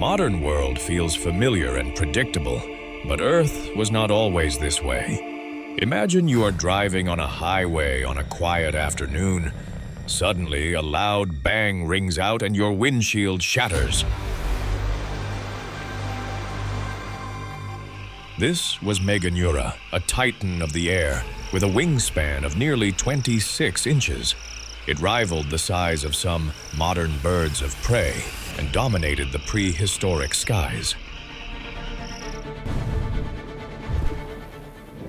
modern world feels familiar and predictable, but Earth was not always this way. Imagine you are driving on a highway on a quiet afternoon. Suddenly, a loud bang rings out and your windshield shatters. This was Megar, a titan of the air, with a wingspan of nearly 26 inches. It rivaled the size of some modern birds of prey and dominated the prehistoric skies.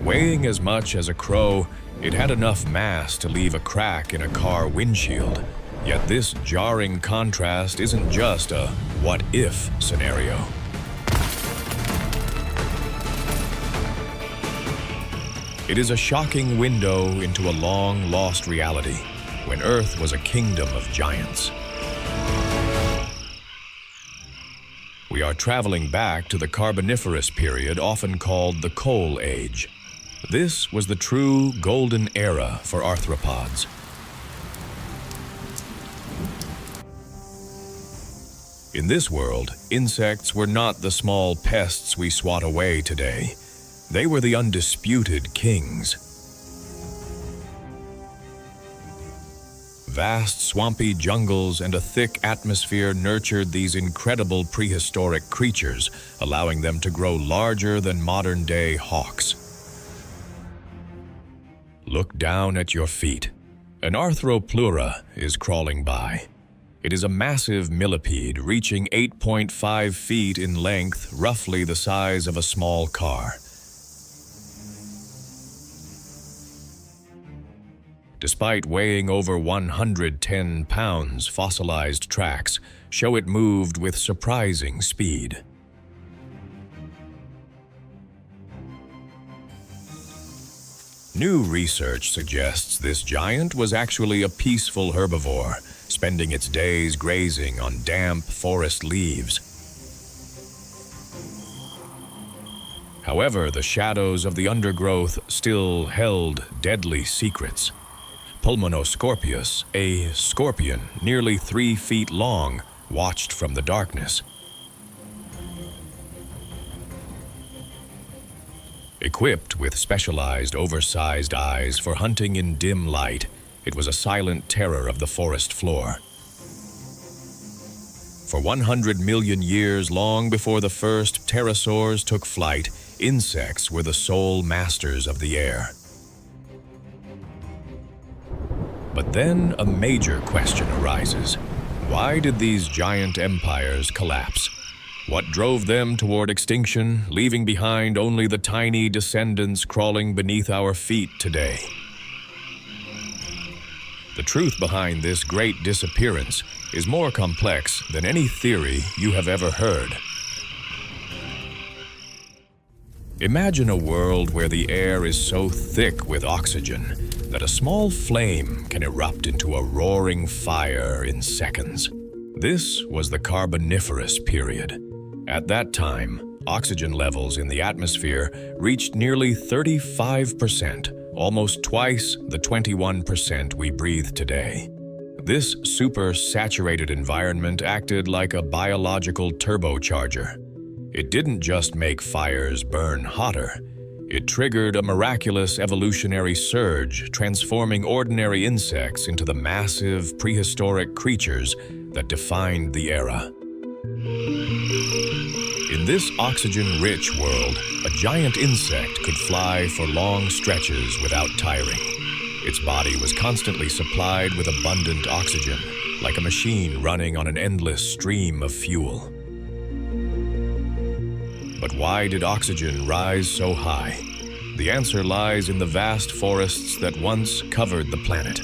Weighing as much as a crow, it had enough mass to leave a crack in a car windshield. Yet this jarring contrast isn't just a what-if scenario. It is a shocking window into a long-lost reality, when Earth was a kingdom of giants. We are traveling back to the Carboniferous period, often called the Coal Age. This was the true golden era for arthropods. In this world, insects were not the small pests we swat away today. They were the undisputed kings. Vast swampy jungles and a thick atmosphere nurtured these incredible prehistoric creatures, allowing them to grow larger than modern-day hawks. Look down at your feet. An arthroplura is crawling by. It is a massive millipede reaching 8.5 feet in length, roughly the size of a small car. Despite weighing over 110 pounds, fossilized tracks show it moved with surprising speed. New research suggests this giant was actually a peaceful herbivore, spending its days grazing on damp forest leaves. However, the shadows of the undergrowth still held deadly secrets. Pulmonoscorpius, a scorpion nearly 3 feet long, watched from the darkness. Equipped with specialized, oversized eyes for hunting in dim light, it was a silent terror of the forest floor. For 100 million years, long before the first pterosaurs took flight, insects were the sole masters of the air. But then a major question arises. Why did these giant empires collapse? What drove them toward extinction, leaving behind only the tiny descendants crawling beneath our feet today? The truth behind this great disappearance is more complex than any theory you have ever heard. Imagine a world where the air is so thick with oxygen that a small flame can erupt into a roaring fire in seconds. This was the Carboniferous period. At that time, oxygen levels in the atmosphere reached nearly 35%, almost twice the 21% we breathe today. This super-saturated environment acted like a biological turbocharger. It didn't just make fires burn hotter. It triggered a miraculous evolutionary surge, transforming ordinary insects into the massive prehistoric creatures that defined the era. In this oxygen-rich world, a giant insect could fly for long stretches without tiring. Its body was constantly supplied with abundant oxygen, like a machine running on an endless stream of fuel. But why did oxygen rise so high? The answer lies in the vast forests that once covered the planet.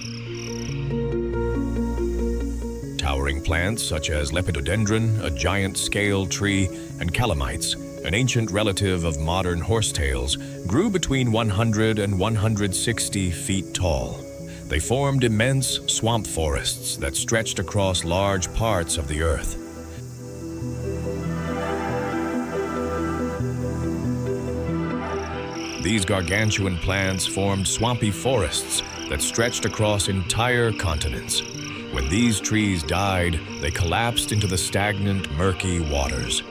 Towering plants such as lepidodendron, a giant scale tree, and calamites, an ancient relative of modern horsetails, grew between 100 and 160 feet tall. They formed immense swamp forests that stretched across large parts of the earth. These gargantuan plants formed swampy forests that stretched across entire continents. When these trees died, they collapsed into the stagnant, murky waters.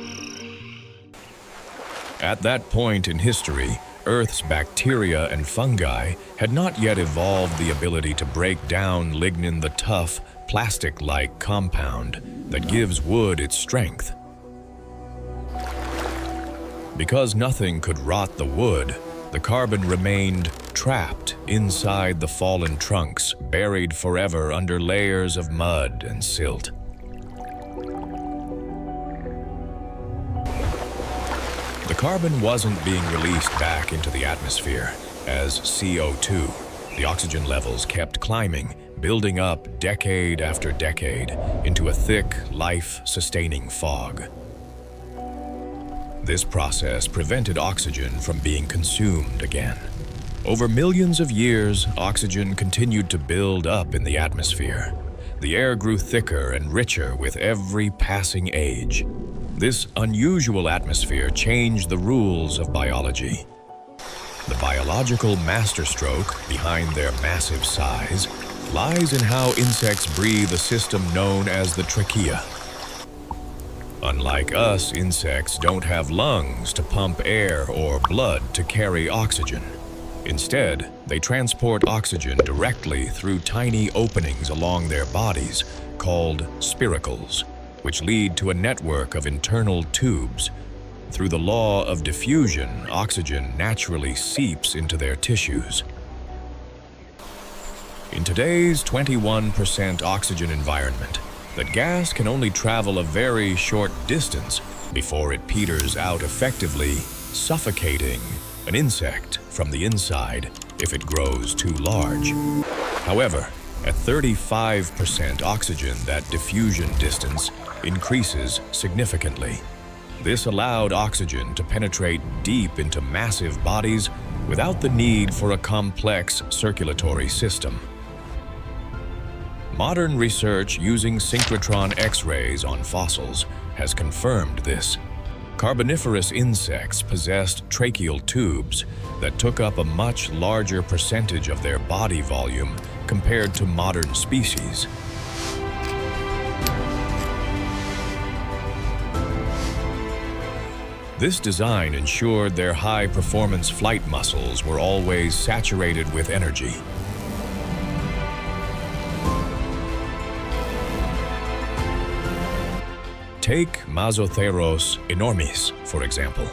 At that point in history, Earth's bacteria and fungi had not yet evolved the ability to break down lignin, the tough, plastic-like compound that gives wood its strength. Because nothing could rot the wood, the carbon remained trapped inside the fallen trunks, buried forever under layers of mud and silt. The carbon wasn't being released back into the atmosphere as CO2. The oxygen levels kept climbing, building up decade after decade into a thick, life-sustaining fog. This process prevented oxygen from being consumed again. Over millions of years, oxygen continued to build up in the atmosphere. The air grew thicker and richer with every passing age. This unusual atmosphere changed the rules of biology. The biological masterstroke behind their massive size lies in how insects breathe a system known as the trachea. Unlike us, insects don't have lungs to pump air or blood to carry oxygen. Instead, they transport oxygen directly through tiny openings along their bodies called spiracles, which lead to a network of internal tubes. Through the law of diffusion, oxygen naturally seeps into their tissues. In today's 21% oxygen environment, the gas can only travel a very short distance before it peters out, effectively suffocating an insect from the inside if it grows too large. However, at 35% oxygen, that diffusion distance increases significantly. This allowed oxygen to penetrate deep into massive bodies without the need for a complex circulatory system. Modern research using synchrotron X-rays on fossils has confirmed this. Carboniferous insects possessed tracheal tubes that took up a much larger percentage of their body volume compared to modern species. This design ensured their high-performance flight muscles were always saturated with energy. Take Mazotheros enormis, for example.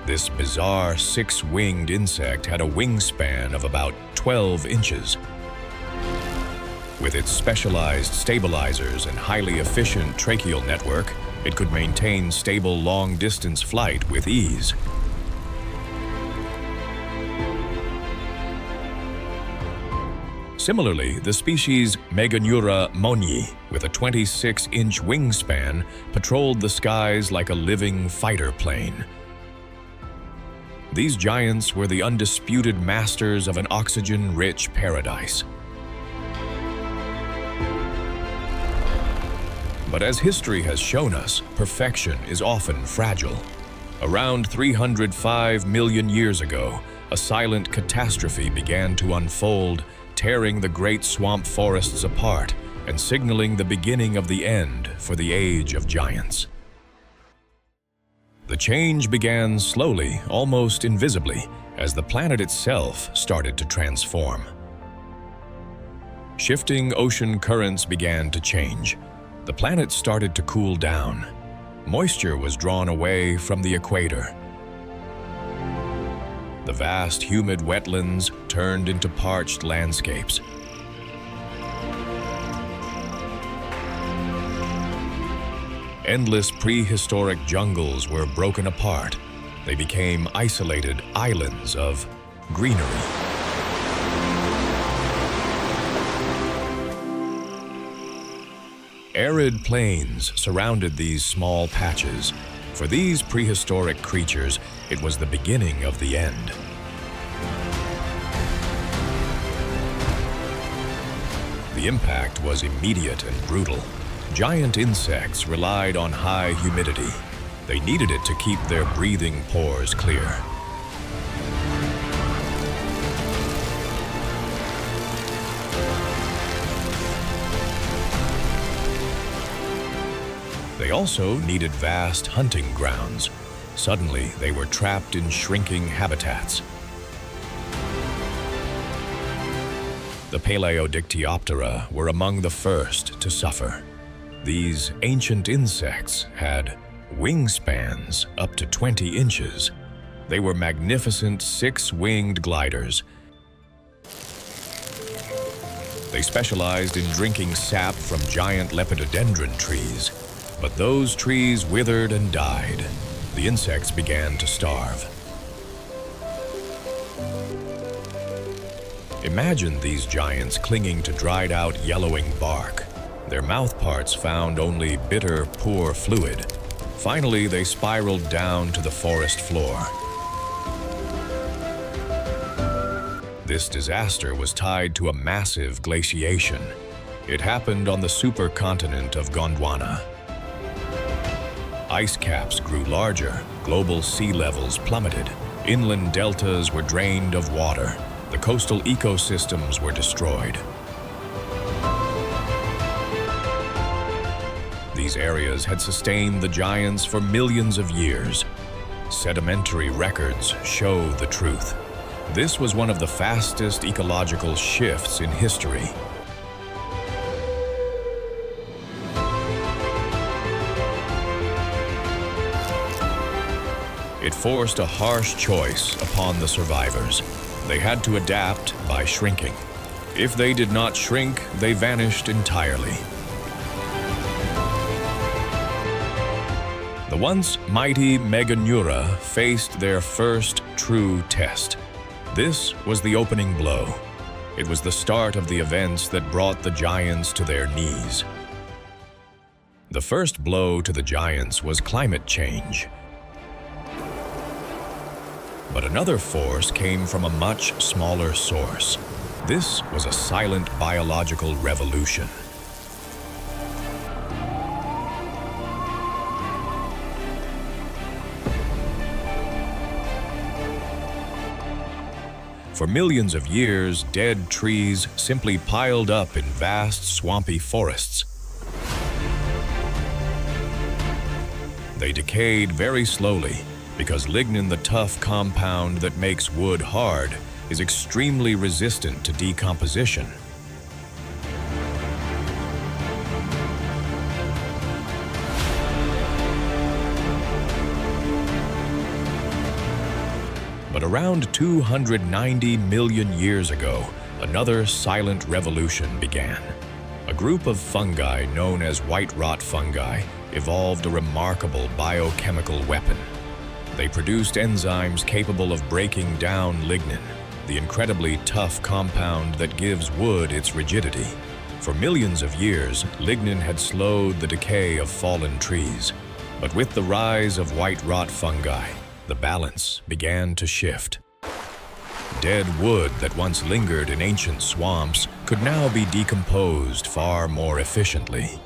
This bizarre six-winged insect had a wingspan of about 12 inches. With its specialized stabilizers and highly efficient tracheal network, it could maintain stable long-distance flight with ease. Similarly, the species Meganura monyi, with a 26-inch wingspan, patrolled the skies like a living fighter plane. These giants were the undisputed masters of an oxygen-rich paradise. But as history has shown us, perfection is often fragile. Around 305 million years ago, a silent catastrophe began to unfold, tearing the great swamp forests apart and signaling the beginning of the end for the age of giants. The change began slowly, almost invisibly, as the planet itself started to transform. Shifting ocean currents began to change. The planet started to cool down. Moisture was drawn away from the equator. The vast, humid wetlands turned into parched landscapes. Endless prehistoric jungles were broken apart. They became isolated islands of greenery. Arid plains surrounded these small patches. For these prehistoric creatures, it was the beginning of the end. The impact was immediate and brutal. Giant insects relied on high humidity. They needed it to keep their breathing pores clear. also needed vast hunting grounds. Suddenly, they were trapped in shrinking habitats. The Paleodictyoptera were among the first to suffer. These ancient insects had wingspans up to 20 inches. They were magnificent six-winged gliders. They specialized in drinking sap from giant lepidodendron trees. But those trees withered and died. The insects began to starve. Imagine these giants clinging to dried-out yellowing bark. Their mouthparts found only bitter, poor fluid. Finally, they spiraled down to the forest floor. This disaster was tied to a massive glaciation. It happened on the supercontinent of Gondwana. Ice caps grew larger, global sea levels plummeted, inland deltas were drained of water, the coastal ecosystems were destroyed. These areas had sustained the giants for millions of years. Sedimentary records show the truth. This was one of the fastest ecological shifts in history. It forced a harsh choice upon the survivors. They had to adapt by shrinking. If they did not shrink, they vanished entirely. The once mighty Megar faced their first true test. This was the opening blow. It was the start of the events that brought the giants to their knees. The first blow to the giants was climate change. But another force came from a much smaller source. This was a silent biological revolution. For millions of years, dead trees simply piled up in vast, swampy forests. They decayed very slowly, because lignin, the tough compound that makes wood hard, is extremely resistant to decomposition. But around 290 million years ago, another silent revolution began. A group of fungi known as white rot fungi evolved a remarkable biochemical weapon. They produced enzymes capable of breaking down lignin, the incredibly tough compound that gives wood its rigidity. For millions of years, lignin had slowed the decay of fallen trees. But with the rise of white rot fungi, the balance began to shift. Dead wood that once lingered in ancient swamps could now be decomposed far more efficiently.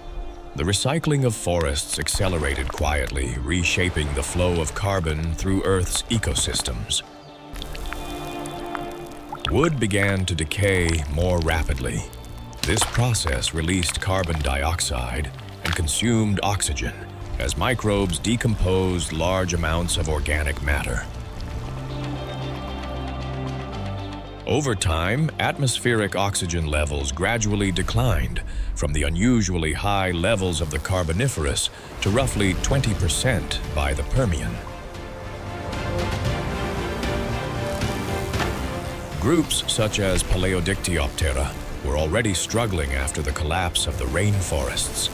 The recycling of forests accelerated quietly, reshaping the flow of carbon through Earth's ecosystems. Wood began to decay more rapidly. This process released carbon dioxide and consumed oxygen as microbes decomposed large amounts of organic matter. Over time, atmospheric oxygen levels gradually declined from the unusually high levels of the Carboniferous to roughly 20% by the Permian. Groups such as Paleodictyoptera were already struggling after the collapse of the rainforests.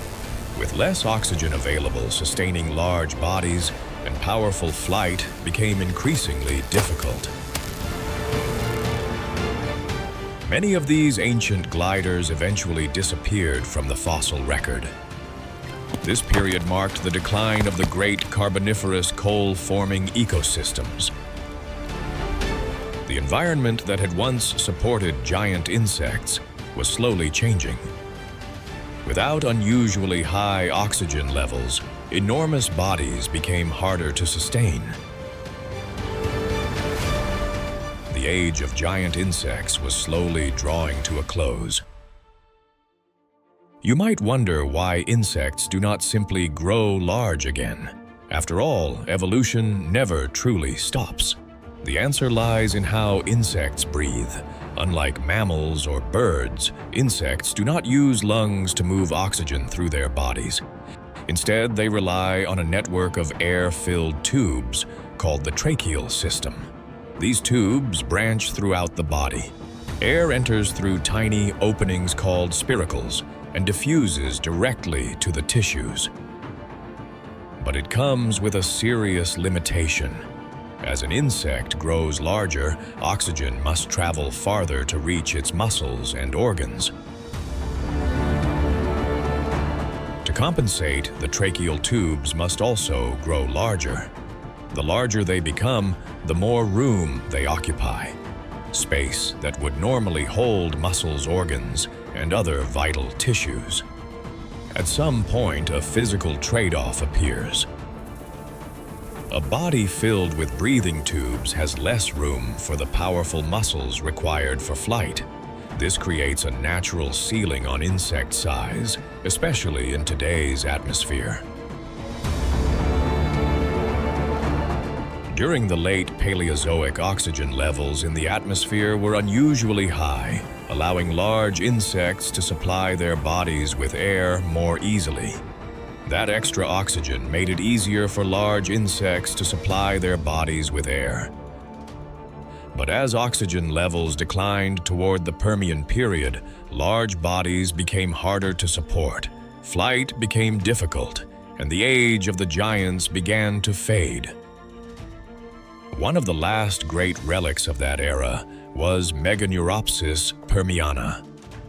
With less oxygen available, sustaining large bodies and powerful flight became increasingly difficult. Many of these ancient gliders eventually disappeared from the fossil record. This period marked the decline of the great Carboniferous coal-forming ecosystems. The environment that had once supported giant insects was slowly changing. Without unusually high oxygen levels, enormous bodies became harder to sustain. The age of giant insects was slowly drawing to a close. You might wonder why insects do not simply grow large again. After all, evolution never truly stops. The answer lies in how insects breathe. Unlike mammals or birds, insects do not use lungs to move oxygen through their bodies. Instead, they rely on a network of air-filled tubes called the tracheal system. These tubes branch throughout the body. Air enters through tiny openings called spiracles and diffuses directly to the tissues. But it comes with a serious limitation. As an insect grows larger, oxygen must travel farther to reach its muscles and organs. To compensate, the tracheal tubes must also grow larger. The larger they become, the more room they occupy, space that would normally hold muscles, organs, and other vital tissues. At some point, a physical trade-off appears. A body filled with breathing tubes has less room for the powerful muscles required for flight. This creates a natural ceiling on insect size, especially in today's atmosphere. During the late Paleozoic, oxygen levels in the atmosphere were unusually high, allowing large insects to supply their bodies with air more easily. That extra oxygen made it easier for large insects to supply their bodies with air. But as oxygen levels declined toward the Permian period, large bodies became harder to support. Flight became difficult, and the age of the giants began to fade. One of the last great relics of that era was Meganeuropsis permiana.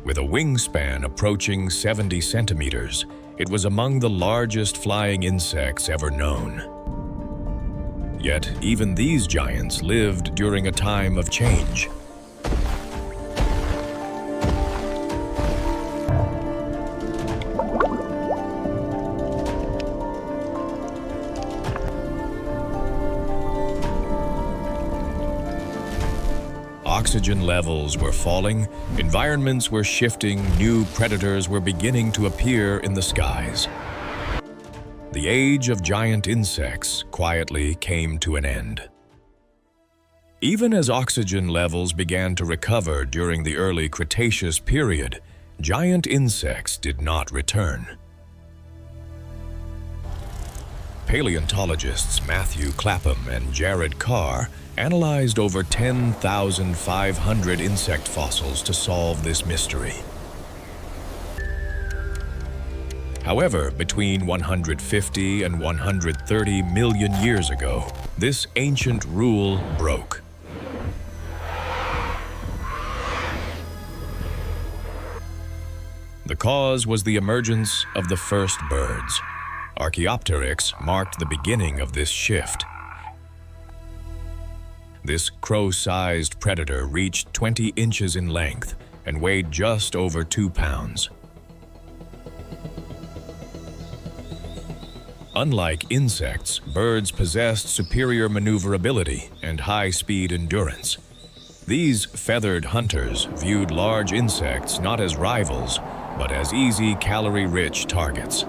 With a wingspan approaching 70 centimeters, it was among the largest flying insects ever known. Yet, even these giants lived during a time of change. Oxygen levels were falling, environments were shifting, new predators were beginning to appear in the skies. The age of giant insects quietly came to an end. Even as oxygen levels began to recover during the early Cretaceous period, giant insects did not return. Paleontologists Matthew Clapham and Jared Carr analyzed over 10,500 insect fossils to solve this mystery. However, between 150 and 130 million years ago, this ancient rule broke. The cause was the emergence of the first birds. Archaeopteryx marked the beginning of this shift. This crow-sized predator reached 20 inches in length and weighed just over 2 pounds. Unlike insects, birds possessed superior maneuverability and high-speed endurance. These feathered hunters viewed large insects not as rivals, but as easy, calorie-rich targets.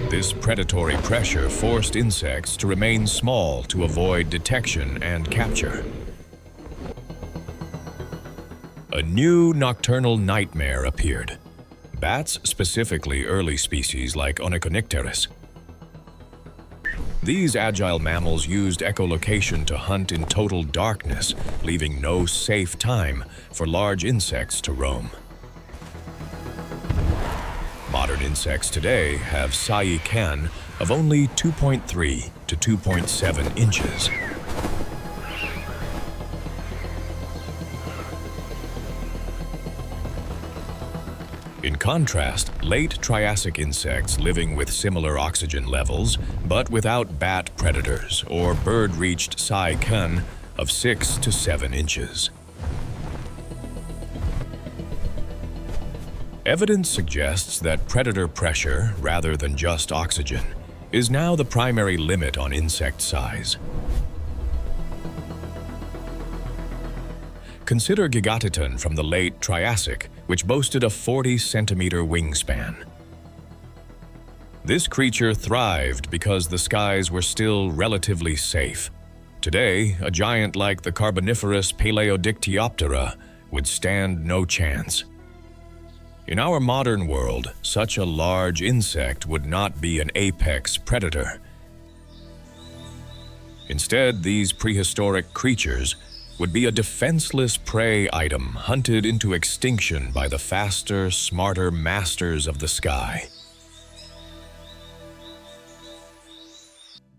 This predatory pressure forced insects to remain small to avoid detection and capture. A new nocturnal nightmare appeared. Bats, specifically early species like Onychonycteris. These agile mammals used echolocation to hunt in total darkness, leaving no safe time for large insects to roam. Modern insects today have sayi-kan of only 2.3 to 2.7 inches. In contrast, late Triassic insects living with similar oxygen levels, but without bat predators or bird-reached sayi-kan of 6 to 7 inches. Evidence suggests that predator pressure, rather than just oxygen, is now the primary limit on insect size. Consider Gigatiton from the late Triassic, which boasted a 40-centimeter wingspan. This creature thrived because the skies were still relatively safe. Today, a giant like the Carboniferous Paleodictyoptera would stand no chance. In our modern world, such a large insect would not be an apex predator. Instead, these prehistoric creatures would be a defenseless prey item hunted into extinction by the faster, smarter masters of the sky.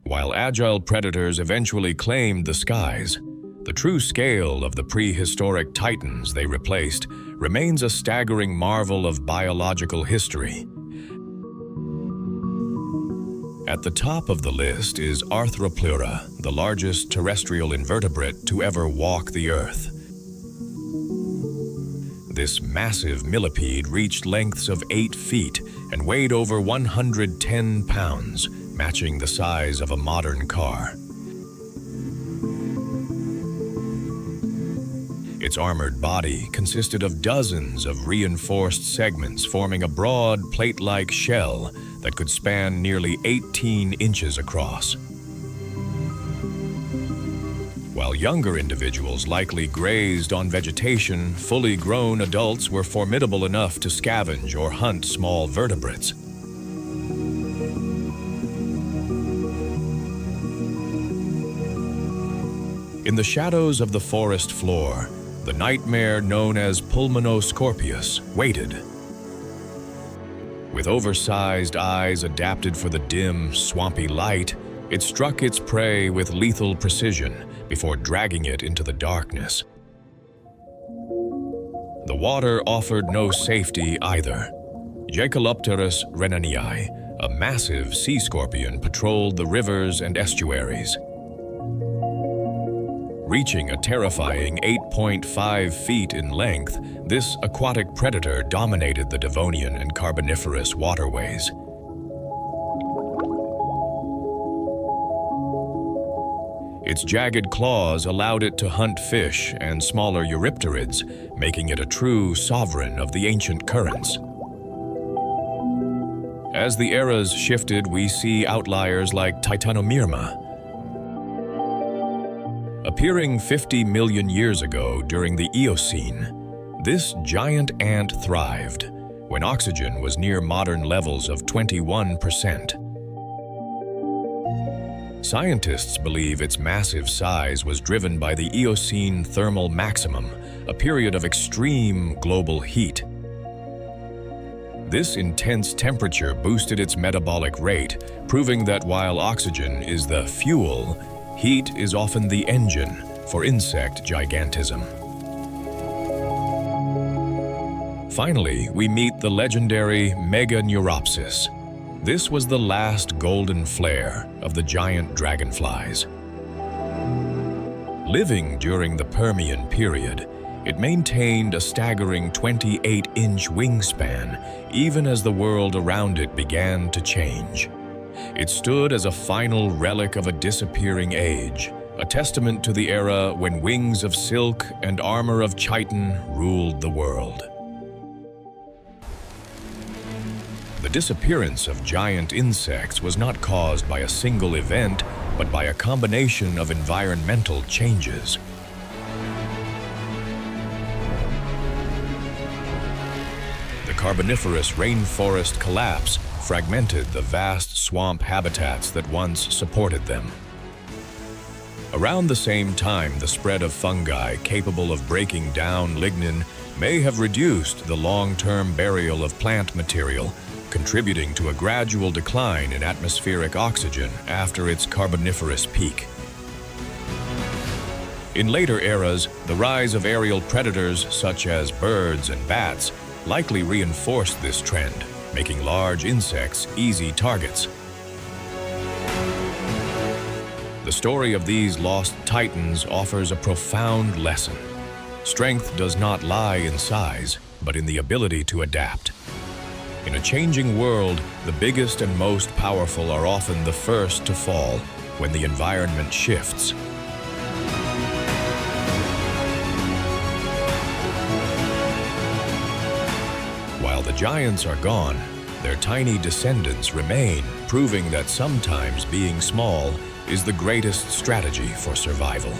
While agile predators eventually claimed the skies, the true scale of the prehistoric titans they replaced remains a staggering marvel of biological history. At the top of the list is Arthropods, the largest terrestrial invertebrate to ever walk the Earth. This massive millipede reached lengths of 8 feet and weighed over 110 pounds, matching the size of a modern car. Its armored body consisted of dozens of reinforced segments forming a broad, plate-like shell that could span nearly 18 inches across. While younger individuals likely grazed on vegetation, fully grown adults were formidable enough to scavenge or hunt small vertebrates. In the shadows of the forest floor, the nightmare known as Pulmonoscorpius waited. With oversized eyes adapted for the dim, swampy light, it struck its prey with lethal precision before dragging it into the darkness. The water offered no safety either. Jacalopterus rhenanii, a massive sea scorpion, patrolled the rivers and estuaries. Reaching a terrifying 8.5 feet in length, this aquatic predator dominated the Devonian and Carboniferous waterways. Its jagged claws allowed it to hunt fish and smaller eurypterids, making it a true sovereign of the ancient currents. As the eras shifted, we see outliers like Titanomyrma. Appearing 50 million years ago during the Eocene, this giant ant thrived when oxygen was near modern levels of 21%. Scientists believe its massive size was driven by the Eocene thermal maximum, a period of extreme global heat. This intense temperature boosted its metabolic rate, proving that while oxygen is the fuel, heat is often the engine for insect gigantism. Finally, we meet the legendary Meganeuropsis. This was the last golden flare of the giant dragonflies. Living during the Permian period, it maintained a staggering 28-inch wingspan, even as the world around it began to change. It stood as a final relic of a disappearing age, a testament to the era when wings of silk and armor of chitin ruled the world. The disappearance of giant insects was not caused by a single event, but by a combination of environmental changes. The Carboniferous rainforest collapse fragmented the vast swamp habitats that once supported them. Around the same time, the spread of fungi capable of breaking down lignin may have reduced the long-term burial of plant material, contributing to a gradual decline in atmospheric oxygen after its Carboniferous peak. In later eras, the rise of aerial predators such as birds and bats likely reinforced this trend, making large insects easy targets. The story of these lost titans offers a profound lesson. Strength does not lie in size, but in the ability to adapt. In a changing world, the biggest and most powerful are often the first to fall when the environment shifts. the giants are gone, their tiny descendants remain, proving that sometimes being small is the greatest strategy for survival.